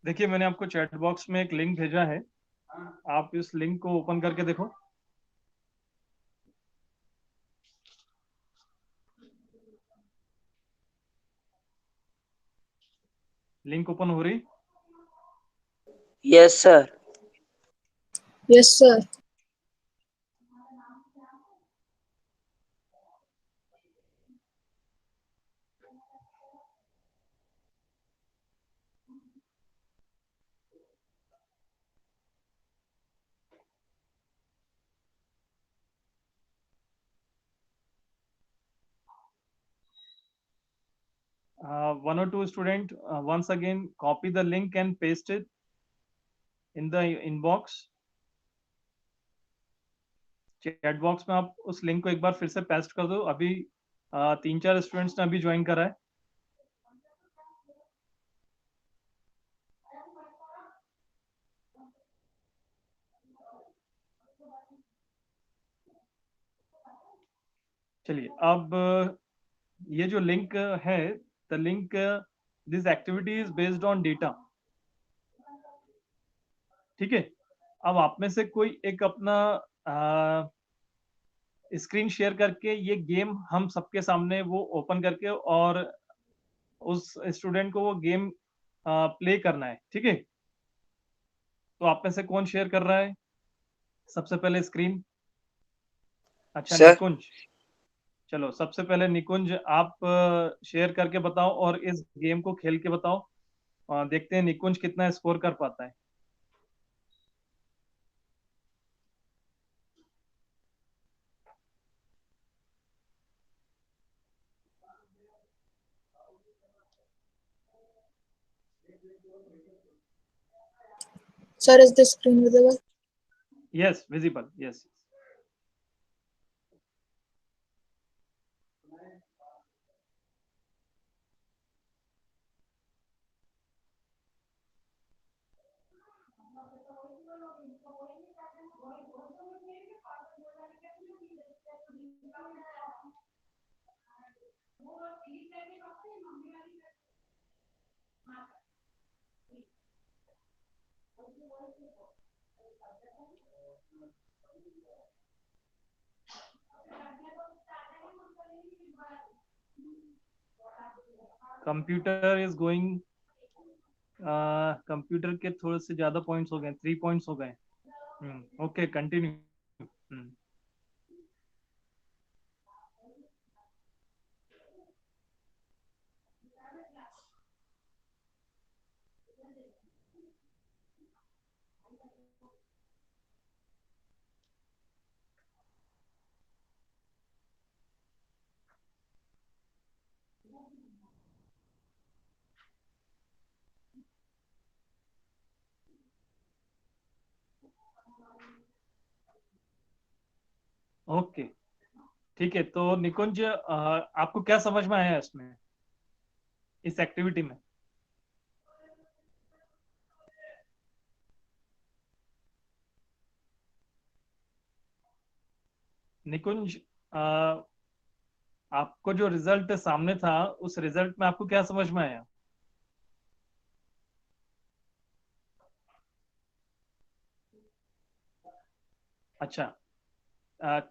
देखिए, मैंने आपको चैट बॉक्स में एक लिंक भेजा है, आप इस लिंक को ओपन करके देखो। लिंक ओपन हो रही? Yes, sir. Yes, sir. One or two student once again copy the link and paste it in the inbox. Chat box में आप उस लिंक को एक बार फिर से पेस्ट कर दो। अभी 3-4 स्टूडेंट्स ने अभी ज्वाइन करा है। चलिए, अब ये जो लिंक है, the link this activity is based on data. ठीक है, अब आप में से कोई एक अपना स्क्रीन शेयर करके ये गेम हम सबके सामने वो ओपन करके और उस स्टूडेंट को वो गेम प्ले करना है। ठीक है, तो आप में से कौन शेयर कर रहा है सबसे पहले स्क्रीन? अच्छा, Sir. निकुंज। चलो, सबसे पहले निकुंज आप शेयर करके बताओ और इस गेम को खेल के बताओ। देखते हैं निकुंज कितना स्कोर कर पाता है। Sir, is the screen visible? Yes, visible. Yes. Computer is going. Computer के थोड़े से ज्यादा पॉइंट्स हो गए, 3 पॉइंट्स हो गए। Okay, continue. ओके, ठीक है। तो निकुंज, आपको क्या समझ में आया इसमें, इस एक्टिविटी में? निकुंज, आपको जो रिजल्ट सामने था, उस रिजल्ट में आपको क्या समझ में आया? अच्छा,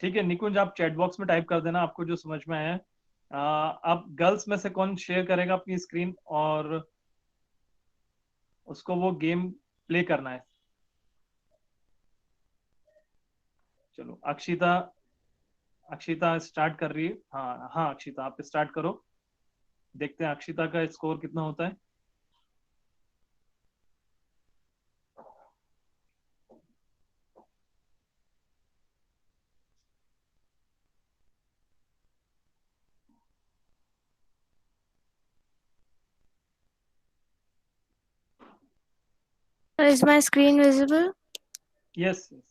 ठीक है निकुंज, आप चैट बॉक्स में टाइप कर देना आपको जो समझ में आया है। अब गर्ल्स में से कौन शेयर करेगा अपनी स्क्रीन और उसको वो गेम प्ले करना है? चलो, अक्षिता। अक्षिता स्टार्ट कर रही है। हाँ हाँ, अक्षिता आप स्टार्ट करो। देखते हैं अक्षिता का स्कोर कितना होता है। Is my screen visible? Yes yes.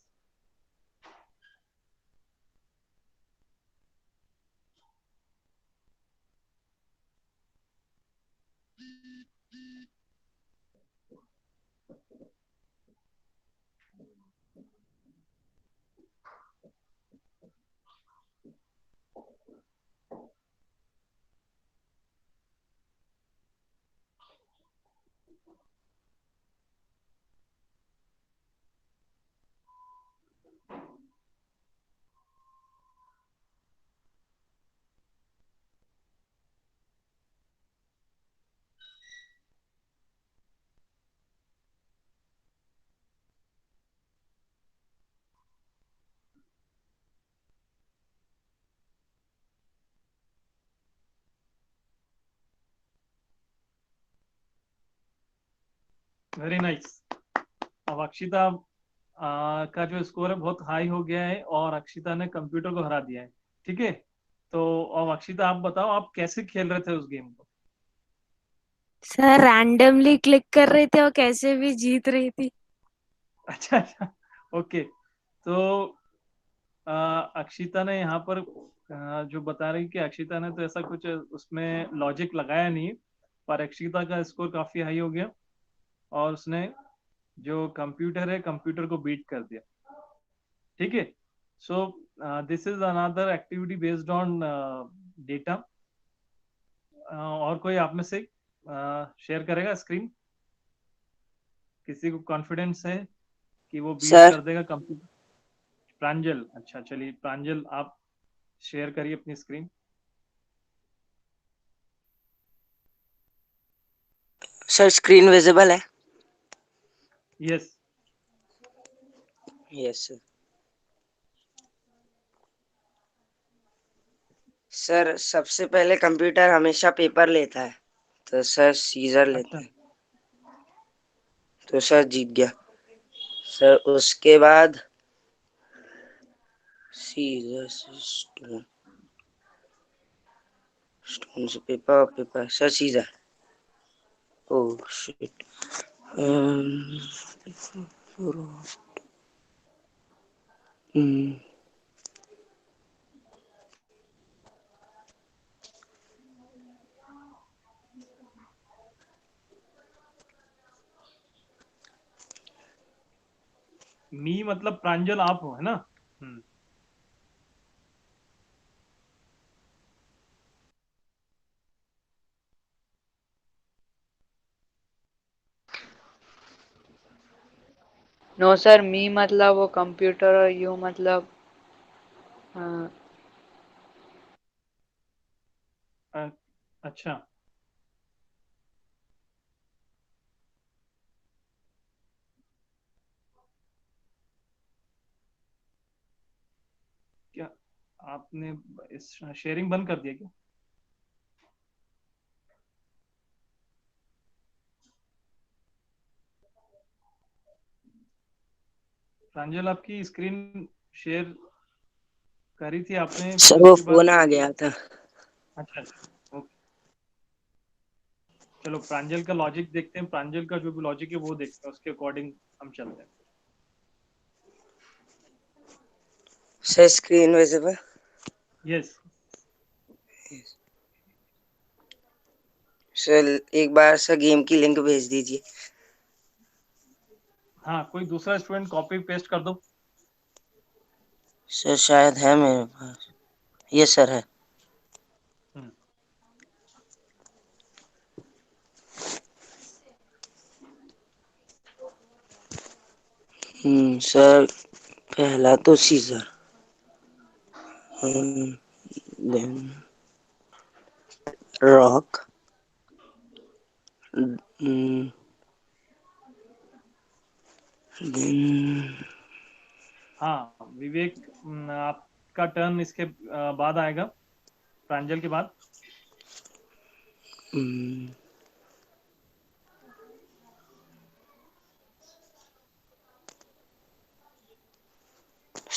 Very nice. अब अक्षिता का जो स्कोर है बहुत हाई हो गया है और अक्षिता ने कंप्यूटर को हरा दिया है। ठीक है, तो अब अक्षिता आप बताओ आप कैसे खेल रहे थे उस गेम को। सर रैंडमली क्लिक कर रहे थे और कैसे भी जीत रही थी। अच्छा अच्छा, ओके। तो अक्षिता ने यहाँ पर जो बता रही कि अक्षिता ने तो ऐसा कुछ उसमें लॉजिक लगाया नहीं, पर अक्षिता का स्कोर काफी हाई हो गया और उसने जो कंप्यूटर है कंप्यूटर को बीट कर दिया। ठीक है, so this is another activity based on data. और कोई आप में से शेयर करेगा स्क्रीन? किसी को कॉन्फिडेंस है कि वो बीट सर कर देगा कंप्यूटर? प्रांजल, अच्छा चलिए प्रांजल आप शेयर करिए अपनी स्क्रीन। सर स्क्रीन विजिबल है? यस। Yes sir. सर सबसे पहले कंप्यूटर हमेशा पेपर लेता है, तो सर सीजर लेता अच्छा है, तो सर जीत गया। सर उसके बाद सीजर से स्टोन, स्टोन से पेपर, पेपर सर सीजर। Oh shit. मी मतलब प्रांजल आप हो, है ना? हम्म। नो सर, मी मतलब वो कंप्यूटर और यू मतलब अच्छा, क्या आपने इस शेयरिंग बंद कर दिया क्या? प्रांजल आपकी स्क्रीन शेयर करी थी आपने, फिर सर वो उसके फोन बाद। आ गया था। अच्छा अच्छा, ओके। चलो प्रांजल का लॉजिक देखते हैं, प्रांजल का जो भी लॉजिक है वो देखते हैं, उसके अकॉर्डिंग हम चलते हैं। Sir screen visible? Yes. Sir एक बार सर गेम की लिंक भेज दीजिए। हाँ, कोई दूसरा स्टूडेंट कॉपी पेस्ट कर दो। सर शायद है मेरे पास। ये सर है। हम्म। सर पहला तो सीजर, देन रॉक, देन हाँ विवेक, आपका टर्न इसके बाद आएगा, प्रांजल के बाद।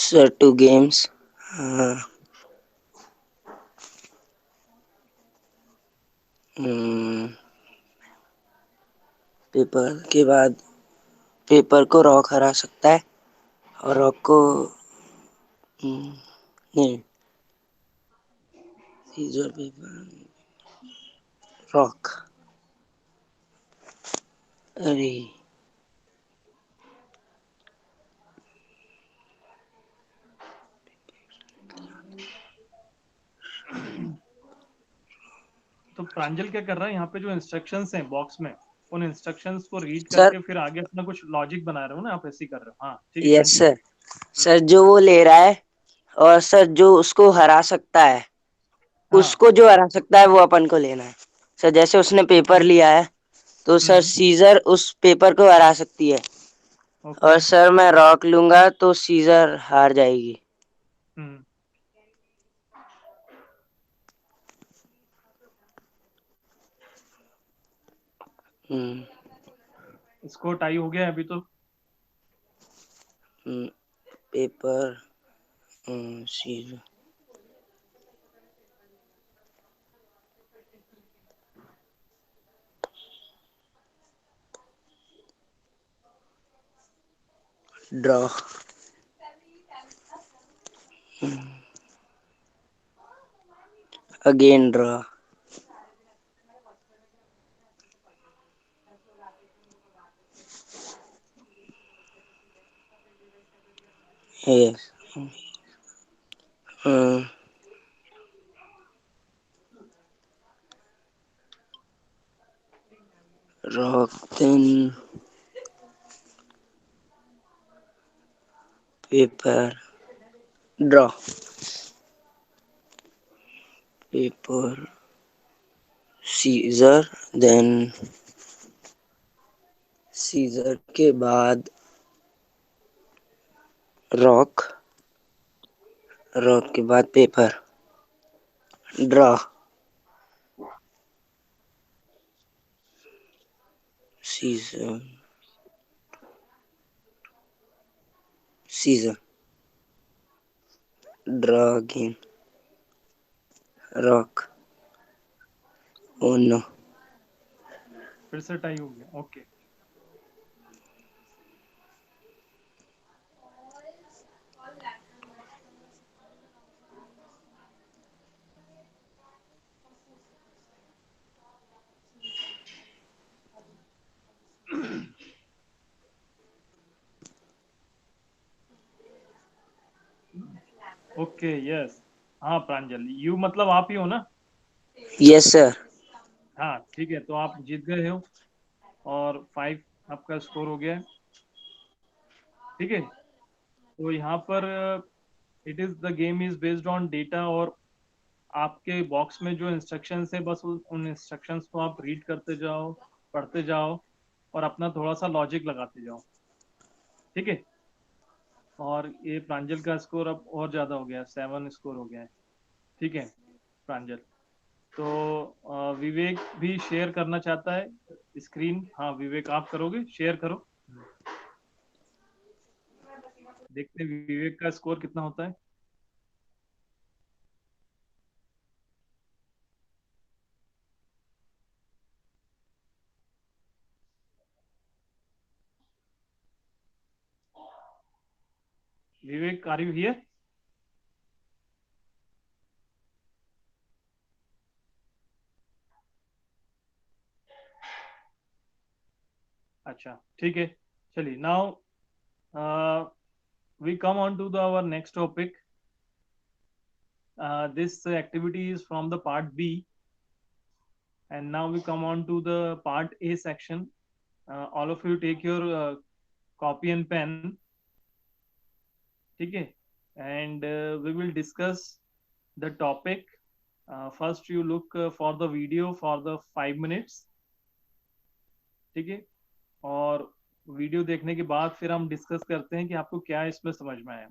सर टू गेम्स, पेपर के बाद पेपर को रॉक हरा सकता है और रॉक को नहीं, सीजर पेपर रॉक। अरे तो प्रांजल क्या कर रहा है यहाँ पे, जो इंस्ट्रक्शंस हैं बॉक्स में उन इंस्ट्रक्शंस को रीड सर करके फिर आगे अपना कुछ लॉजिक बना रहे हो ना, आप ऐसे ही कर रहे हो। हाँ ठीक है, यस कंटिन्यू। सर। सर जो वो ले रहा है और सर जो उसको हरा सकता है, हाँ। उसको जो हरा सकता है वो अपन को लेना है। सर जैसे उसने पेपर लिया है तो सर सीजर उस पेपर को हरा सकती है, ओके। और सर मैं रॉक लूंगा तो सीजर हार जाएगी। हम्म। इसको टाई हो गया है अभी तो। Paper scissor draw. Again draw. Yes. Rock then paper draw. Paper scissor, then scissor के बाद रॉक, रॉक के बाद paper draw. Scissor scissor draw again rock. Oh no. फिर से टाई हो गया। ओके। Okay yes. हाँ प्रांजल, यू मतलब आप ही हो ना? Yes sir. हाँ ठीक है, तो आप जीत गए हो और 5 आपका स्कोर हो गया है। ठीक है, तो यहाँ पर it is the game is based on data, और आपके बॉक्स में जो इंस्ट्रक्शंस है बस उन इंस्ट्रक्शंस को आप रीड करते जाओ, पढ़ते जाओ और अपना थोड़ा सा लॉजिक लगाते जाओ। ठीक है, और ये प्रांजल का स्कोर अब और ज़्यादा हो गया, 7 स्कोर हो गया है। ठीक है प्रांजल, तो विवेक भी शेयर करना चाहता है स्क्रीन। हाँ विवेक, आप करोगे? शेयर करो, देखते हैं विवेक का स्कोर कितना होता है। विवेक, आर यू हियर? अच्छा ठीक है, चलिए now we come on to our next topic. This activity is from the part B, and now we come on to the part A section. All of you take your copy and pen. ठीक है, and we will discuss the topic. First you look for the video for the 5 minutes. ठीक है, और video देखने के बाद फिर हम डिस्कस करते हैं कि आपको क्या इसमें समझ में आया।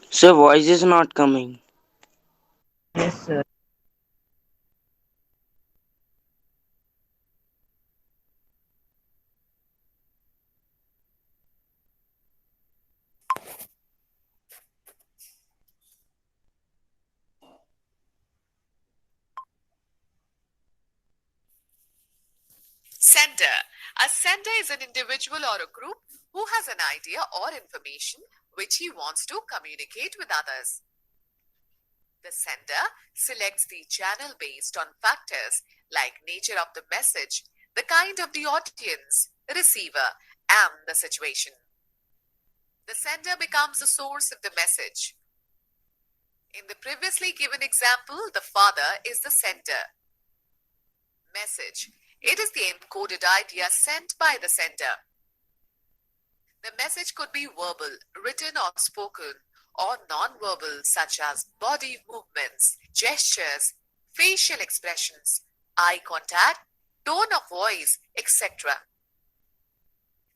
Sir, voice is not coming. Yes, sir. Sender. A sender is an individual or a group who has an idea or information which he wants to communicate with others. The sender selects the channel based on factors like nature of the message, the kind of the audience, receiver, and the situation. The sender becomes the source of the message. In the previously given example, the father is the sender. Message. It is the encoded idea sent by the sender. The message could be verbal, written or spoken, or non-verbal such as body movements, gestures, facial expressions, eye contact, tone of voice, etc.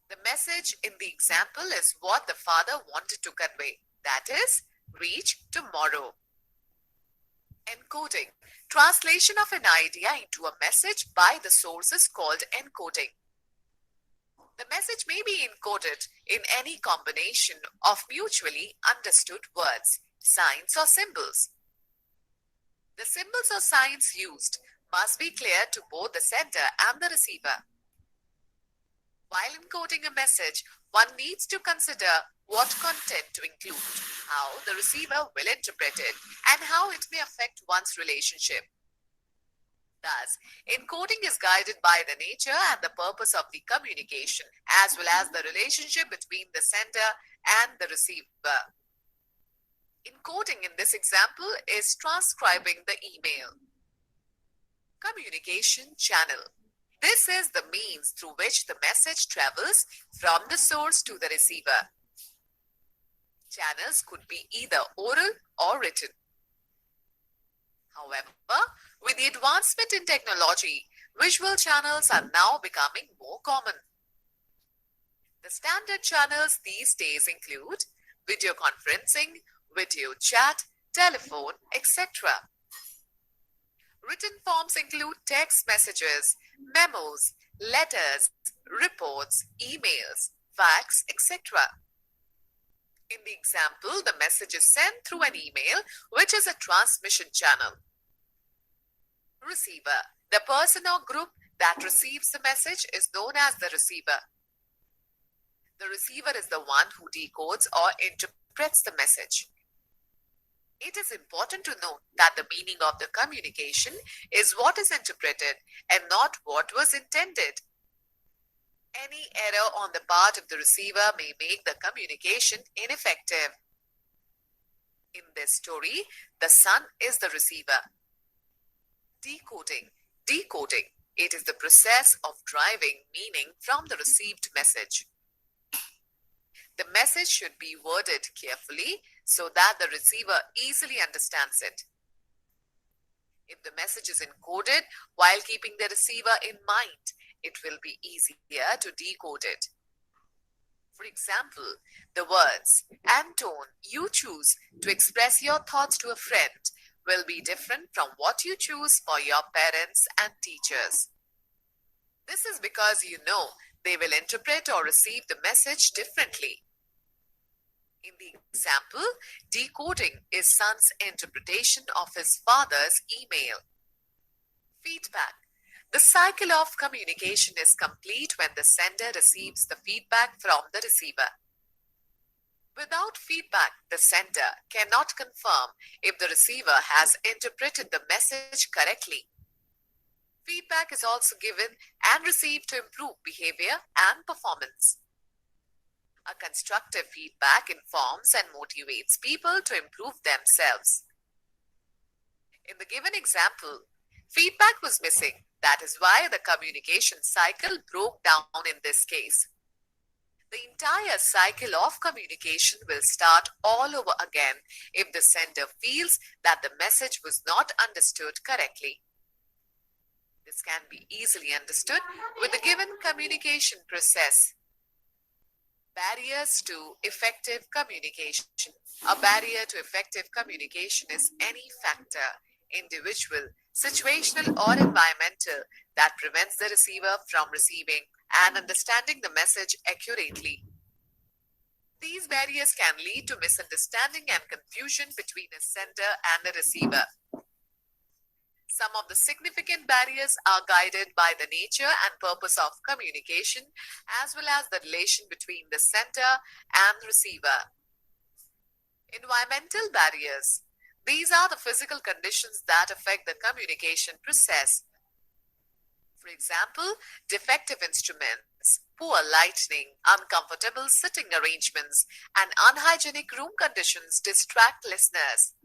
The message in the example is what the father wanted to convey, that is, reach tomorrow. Encoding. Translation of an idea into a message by the source is called encoding. The message may be encoded in any combination of mutually understood words, signs, or symbols. The symbols or signs used must be clear to both the sender and the receiver. While encoding a message, one needs to consider what content to include, how the receiver will interpret it, and how it may affect one's relationship. Thus, encoding is guided by the nature and the purpose of the communication, as well as the relationship between the sender and the receiver. Encoding in this example is transcribing the email. Communication channel. This is the means through which the message travels from the source to the receiver. Channels could be either oral or written. However, with the advancement in technology, visual channels are now becoming more common. The standard channels these days include video conferencing, video chat, telephone, etc. Written forms include text messages, memos, letters, reports, emails, fax, etc. In the example, the message is sent through an email, which is a transmission channel. Receiver. The person or group that receives the message is known as the receiver. The receiver is the one who decodes or interprets the message. It is important to note that the meaning of the communication is what is interpreted and not what was intended. Any error on the part of the receiver may make the communication ineffective. In this story, the son is the receiver. Decoding. Decoding. It is the process of deriving meaning from the received message. The message should be worded carefully so that the receiver easily understands it. If the message is encoded while keeping the receiver in mind, it will be easier to decode it. For example, the words, Anton, you choose to express your thoughts to a friend will be different from what you choose for your parents and teachers. This is because you know they will interpret or receive the message differently. In the example, decoding is son's interpretation of his father's email. Feedback. The cycle of communication is complete when the sender receives the feedback from the receiver. Without feedback, the sender cannot confirm if the receiver has interpreted the message correctly. Feedback is also given and received to improve behavior and performance. A constructive feedback informs and motivates people to improve themselves. In the given example, feedback was missing. That is why the communication cycle broke down in this case. The entire cycle of communication will start all over again if the sender feels that the message was not understood correctly. This can be easily understood with the given communication process. Barriers to effective communication. A barrier to effective communication is any factor, individual, situational, or environmental that prevents the receiver from receiving and understanding the message accurately. These barriers can lead to misunderstanding and confusion between a sender and a receiver. Some of the significant barriers are guided by the nature and purpose of communication, as well as the relation between the sender and receiver. Environmental barriers. These are the physical conditions that affect the communication process. For example, defective instruments, poor lighting, uncomfortable sitting arrangements, and unhygienic room conditions distract listeners.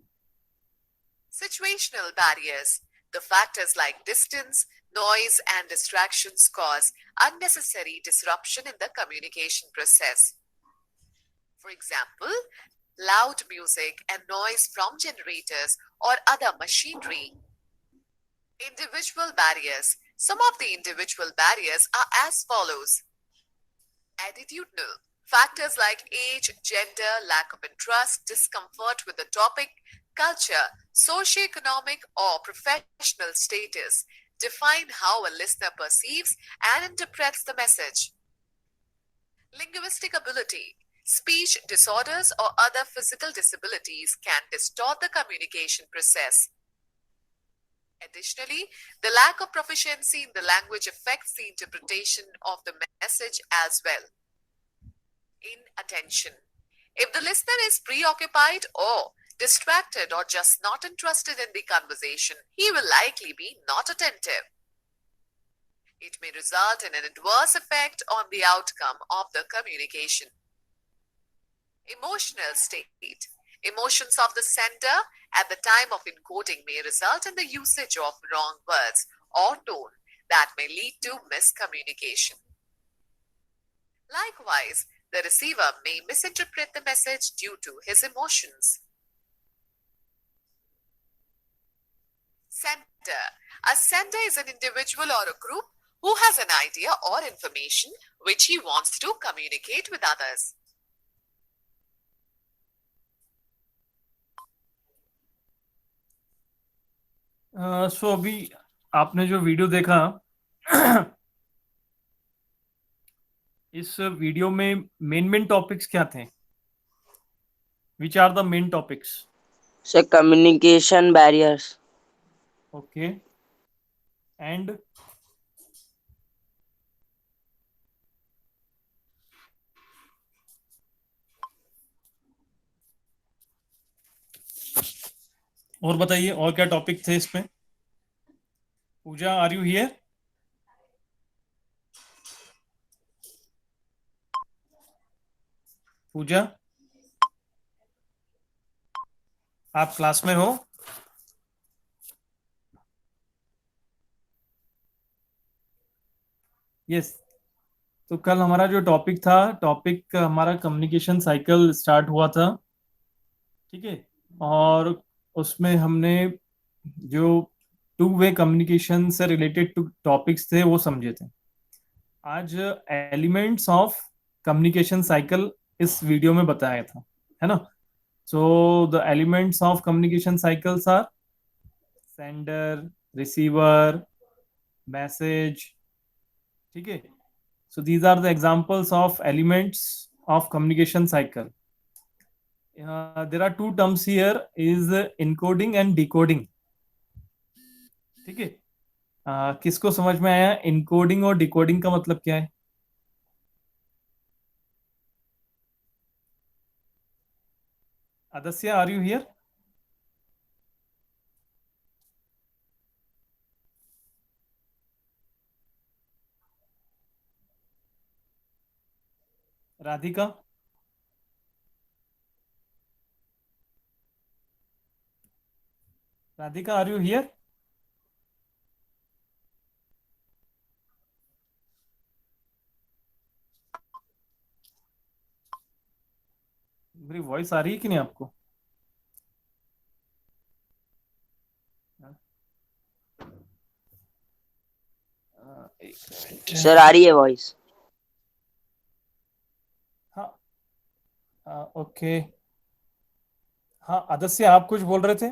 Situational barriers. The factors like distance, noise, and distractions cause unnecessary disruption in the communication process. For example, loud music and noise from generators or other machinery. Individual barriers. Some of the individual barriers are as follows. Attitudinal. Factors like age, gender, lack of interest, discomfort with the topic, culture, socioeconomic, or professional status define how a listener perceives and interprets the message. Linguistic ability. Speech disorders or other physical disabilities can distort the communication process. Additionally, the lack of proficiency in the language affects the interpretation of the message as well. Inattention. If the listener is preoccupied or distracted or just not interested in the conversation, he will likely be not attentive. It may result in an adverse effect on the outcome of the communication. Emotional state. Emotions of the sender at the time of encoding may result in the usage of wrong words or tone that may lead to miscommunication. Likewise, the receiver may misinterpret the message due to his emotions. Sender. A sender is an individual or a group who has an idea or information which he wants to communicate with others. सो अभी आपने जो video देखा इस video में main topics क्या थे? Which are the main topics? So communication barriers. Okay and और बताइए और क्या टॉपिक थे इसमें? Pooja, are you here? Pooja, आप क्लास में हो? यस। तो कल हमारा जो टॉपिक हमारा कम्युनिकेशन साइकिल स्टार्ट हुआ था, ठीक है, और उसमें हमने जो टू वे कम्युनिकेशन से रिलेटेड टॉपिक्स थे वो समझे थे। आज एलिमेंट्स ऑफ कम्युनिकेशन साइकिल इस वीडियो में बताया था, है ना? So the elements of communication cycles are sender, receiver, message, ठीक है। So these are the examples of elements of communication cycle. There are two terms here, is encoding and decoding. ठीक है, किसको समझ में आया इनकोडिंग और डिकोडिंग का मतलब क्या है? Adasya, are you here? Radhika? Radhika, are you here? मेरी वॉइस आ रही है कि नहीं आपको? सर आ रही है वॉइस? हाँ ओके। हाँ आदस्य, आप कुछ बोल रहे थे?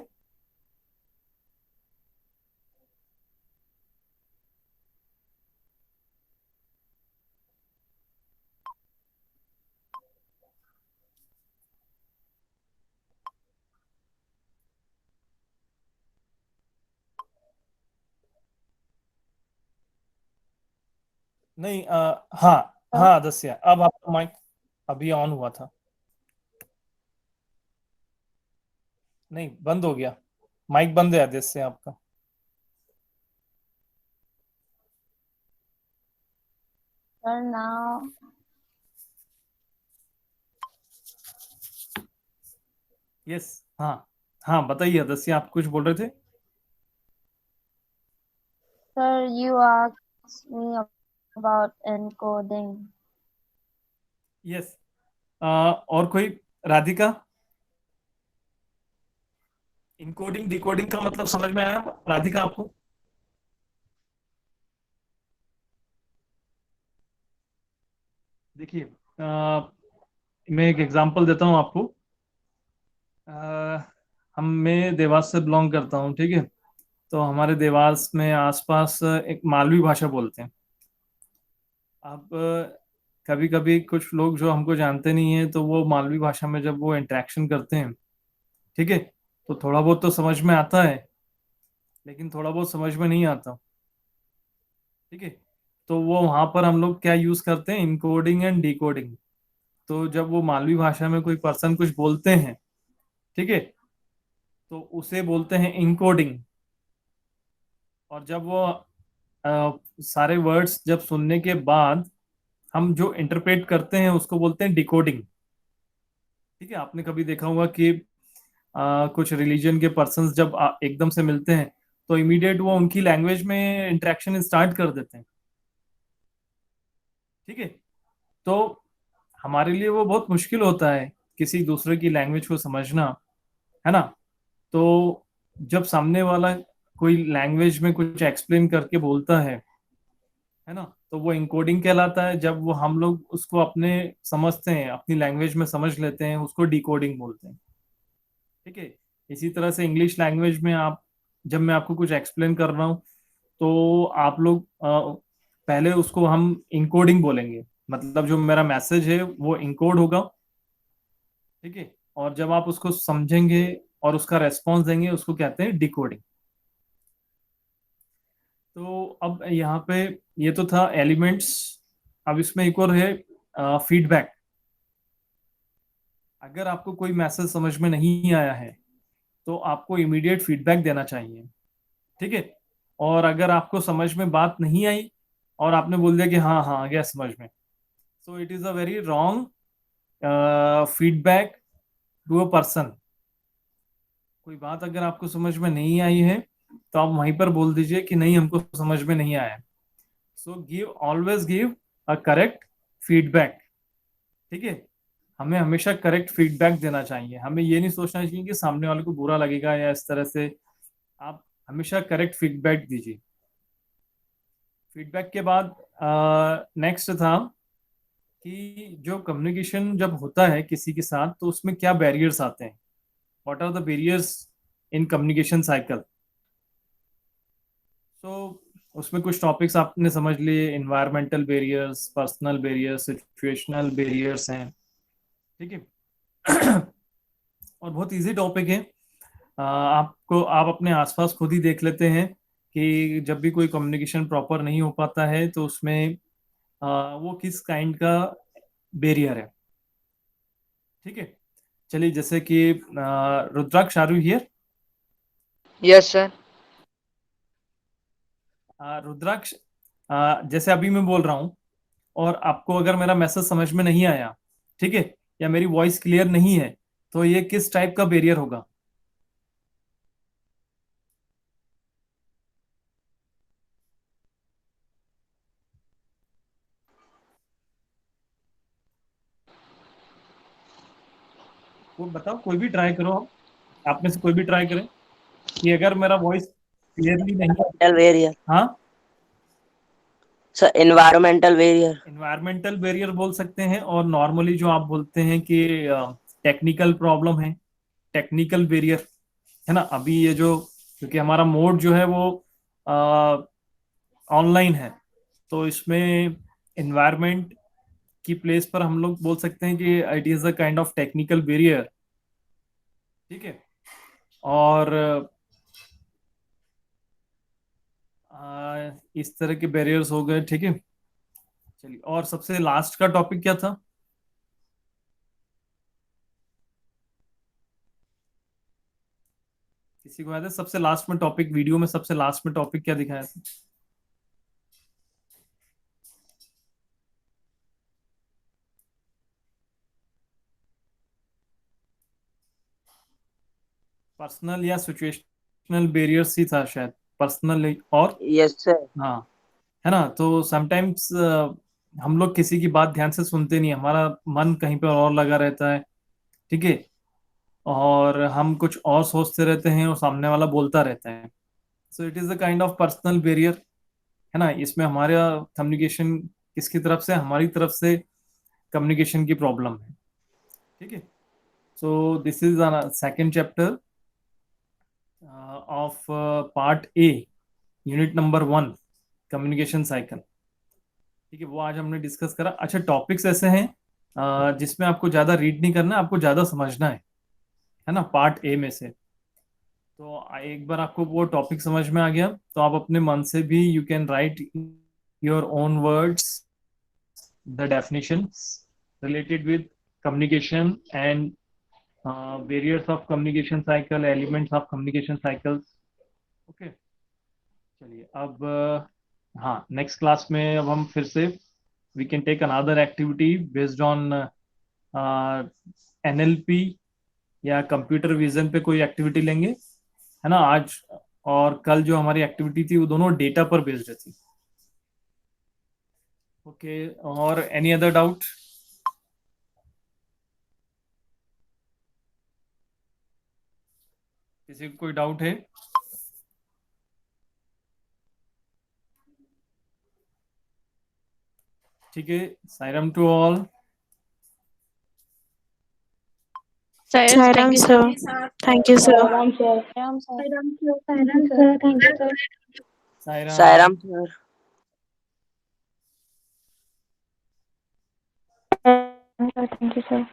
नहीं हाँ हाँ आदस्य, अब आपका माइक अभी ऑन हुआ था। नहीं, बंद हो गया। माइक बंद है आदस्य आपका। Sir, now, yes. हाँ हाँ बताइए आदस्य, आप कुछ बोल रहे थे? sir, you asked me about encoding. Yes. और कोई? राधिका, इनकोडिंग डिकोडिंग का मतलब समझ में आया राधिका आपको? देखिए मैं एक एग्जांपल देता हूँ आपको। मैं देवास से बिलोंग करता हूँ, ठीक है। तो हमारे देवास में आसपास एक मालवी भाषा बोलते हैं। अब कभी कभी कुछ लोग जो हमको जानते नहीं है, तो वो मालवी भाषा में जब वो इंटरेक्शन करते हैं, ठीक है, तो थोड़ा बहुत तो समझ में आता है, लेकिन थोड़ा बहुत समझ में नहीं आता, ठीक है। तो वो वहां पर हम लोग क्या यूज करते हैं, इनकोडिंग एंड डिकोडिंग। तो जब वो मालवी भाषा में कोई पर्सन कुछ बोलते हैं, ठीक है, तो उसे बोलते हैं इनकोडिंग। और जब वो सारे वर्ड्स जब सुनने के बाद हम जो इंटरप्रेट करते हैं उसको बोलते हैं डिकोडिंग, ठीक है। आपने कभी देखा होगा कि कुछ रिलीजन के पर्सन्स जब एकदम से मिलते हैं, तो इमीडिएट वो उनकी लैंग्वेज में इंटरेक्शन स्टार्ट कर देते हैं, ठीक है। तो हमारे लिए वो बहुत मुश्किल होता है किसी दूसरे की लैंग्वेज को समझना, है ना। तो जब सामने वाला कोई लैंग्वेज में कुछ एक्सप्लेन करके बोलता है ना, तो वो इनकोडिंग कहलाता है। जब वो हम लोग उसको अपने समझते हैं, अपनी लैंग्वेज में समझ लेते हैं, उसको डिकोडिंग बोलते हैं, ठीक है। इसी तरह से इंग्लिश लैंग्वेज में आप, जब मैं आपको कुछ एक्सप्लेन कर रहा हूँ, तो आप लोग पहले उसको हम इनकोडिंग बोलेंगे, मतलब जो मेरा मैसेज है वो इनकोड होगा, ठीक है। और जब आप उसको समझेंगे और उसका रेस्पॉन्स देंगे, उसको कहते हैं डिकोडिंग। तो अब यहाँ पे ये तो था एलिमेंट्स। अब इसमें एक और है फीडबैक। अगर आपको कोई मैसेज समझ में नहीं आया है, तो आपको इमीडिएट फीडबैक देना चाहिए, ठीक है। और अगर आपको समझ में बात नहीं आई और आपने बोल दिया कि हाँ हाँ आ गया समझ में, so it is a very wrong feedback to a person. कोई बात अगर आपको समझ में नहीं आई है, तो आप वहीं पर बोल दीजिए कि नहीं, हमको समझ में नहीं आया। So give, always give a correct feedback, ठीक है। हमें हमेशा करेक्ट फीडबैक देना चाहिए। हमें ये नहीं सोचना चाहिए कि सामने वाले को बुरा लगेगा या इस तरह से। आप हमेशा करेक्ट फीडबैक दीजिए। फीडबैक के बाद नेक्स्ट था कि जो कम्युनिकेशन जब होता है किसी के साथ, तो उसमें क्या बैरियर्स आते हैं, what are the barriers in communication cycle. So उसमें कुछ टॉपिक्स आपने समझ लिए, environmental barriers, personal barriers, situational barriers हैं, ठीक है। और बहुत इजी टॉपिक है। आपको, आप अपने आसपास खुद ही देख लेते हैं कि जब भी कोई कम्युनिकेशन प्रॉपर नहीं हो पाता है, तो उसमें वो किस काइंड का बैरियर है, ठीक है। चलिए, जैसे कि Rudraksh, are you here? Yes, sir. Rudraksh, जैसे अभी मैं बोल रहा हूँ और आपको अगर मेरा मैसेज समझ में नहीं आया, ठीक है, या मेरी वॉइस क्लियर नहीं है, तो ये किस टाइप का बैरियर होगा? वो बताओ, कोई भी ट्राई करो, आप में से कोई भी ट्राई करें कि अगर मेरा वॉइस क्लियरली नहीं है। बैरियर। हाँ sir environmental barrier. Environmental barrier बोल सकते हैं, और नॉर्मली जो आप बोलते हैं कि टेक्निकल प्रॉब्लम है, टेक्निकल बैरियर है ना। अभी ये जो, क्योंकि हमारा मोड जो है वो ऑनलाइन है, तो इसमें एनवायरमेंट की प्लेस पर हम लोग बोल सकते हैं कि it is a kind of technical barrier, ठीक है। और इस तरह के बैरियर्स हो गए, ठीक है। चलिए, और सबसे लास्ट का टॉपिक क्या था? किसी को याद है सबसे लास्ट में टॉपिक, वीडियो में सबसे लास्ट में टॉपिक क्या दिखाया था? पर्सनल या सिचुएशनल बैरियर्स ही था शायद, पर्सनल और, यस सर। हाँ, है ना। तो समटाइम्स हम लोग किसी की बात ध्यान से सुनते नहीं, हमारा मन कहीं पर और लगा रहता है, ठीक है, और हम कुछ और सोचते रहते हैं और सामने वाला बोलता रहता है। सो it is a kind of personal barrier, है ना। इसमें हमारा कम्युनिकेशन, किसकी तरफ से? हमारी तरफ से कम्युनिकेशन की प्रॉब्लम है, ठीक है। So this is second chapter of part A, unit number 1, communication cycle, ठीक है। वो आज हमने डिस्कस करा। अच्छा, टॉपिक्स ऐसे हैं जिसमें आपको ज्यादा रीड नहीं करना है, आपको ज्यादा समझना है ना, पार्ट ए में से। तो एक बार आपको वो टॉपिक समझ में आ गया, तो आप अपने मन से भी you can write your own words the definitions related with communication and barriers of communication cycle, elements of communication cycles, okay। चलिए अब हाँ, नेक्स्ट क्लास में अब हम फिर से we can take another activity based on NLP या computer vision पे कोई एक्टिविटी लेंगे, है ना। आज और कल जो हमारी एक्टिविटी थी वो दोनों डेटा पर बेस्ड थी, ओके। और एनी अदर डाउट? किसी को कोई डाउट है? ठीक है, Sairam to all. Sairam sir, thank you sir. Sairam. Sairam sir. Thank you, sir.